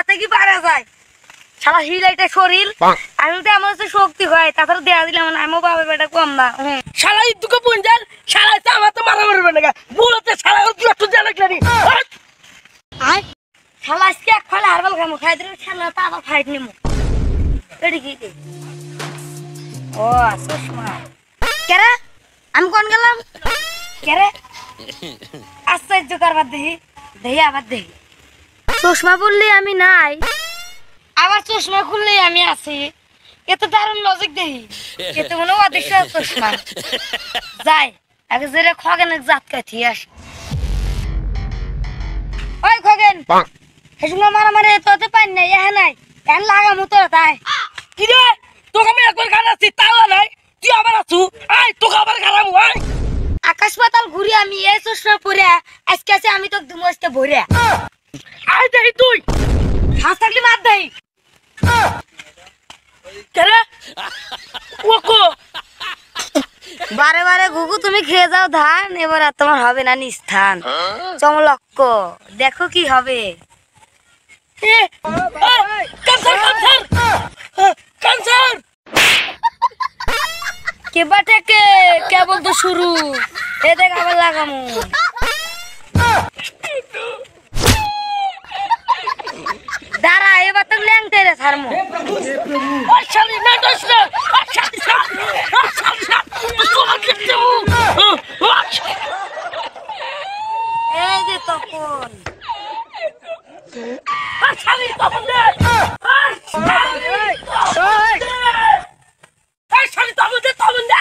হাতে কি পারা যায় শালা হিলাইটা শরীর আমি তো এমন শক্তি হয় তাছাড়া দেয়া দিলাম না আমিও বাবার বেটা কম না শালা ইদুকে পঞ্জাল শালা আমার তো মারা মারবে না বলতে শালা কি একটু দেয়া লাগলানি আয় শালা আজকে এক ফালে হারবাল খামু খাই দিলে শালা তা আবার ফাইট নিমু এডি কি ও সুষমা কেরে আমি কোন গেলাম কেরে আশ্চর্য করবার দেখি দেখি আবার দেখি চশমা পরলে আমি নাই আবার চশমা খুললে আমি আছি এত দারুণ লজিক দেখি এতে মনে অদৃশ্য চশমা যাই আগে জেরে খগেনের জাত কাঠি আসি ওই খগেন হেসুমা মারামারি তোতে পাই নাই এহে নাই এন লাগামু তোর তাই কি রে তোকে আমি একবার খানাচ্ছি তাও নাই তুই আবার আছু আয় তোকে আবার খানামু আয় আকাশ পাতাল ঘুরে আমি এই চশমা পরে আজকে আছে আমি তো দুমস্তে ভরে আয় দেখি তুই হাস থাকলে মার দেই কেরে ওকো বারে বারে গুগু তুমি খেয়ে যাও ধান এবার আর তোমার হবে না নিস্থান চমলক্ক দেখো কি হবে ক্যান্সার ক্যান্সার ক্যান্সার কেবা থেকে কেবল তো শুরু এ দেখ আবার লাগামু দাঁড়া এবার তো ল্যাংটে রে ছাড়মু শালি না দোস না শালি এই যে তখন শালি তখন দে শালি তখন দে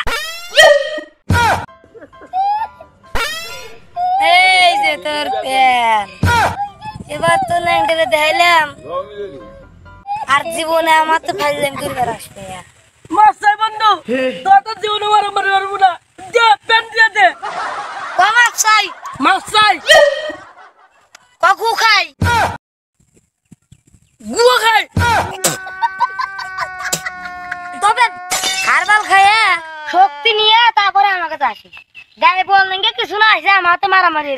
এই যে তোর প্যান এবার তো ল্যাংটে দেখাইলাম আর জীবনে আমার তো ফাইলাম করবার আসবে মাসাই বন্ধু তোর জীবনে মারামারি মারবো না দে পেন দিয়ে দে কমাক চাই মাসাই ককু খাই গুয়া খাই তবে হারবাল খাইয়া শক্তি নিয়ে তারপরে আমার কাছে আসিস গায়ে বল নেই কিছু না আসে আমার তো মারামারি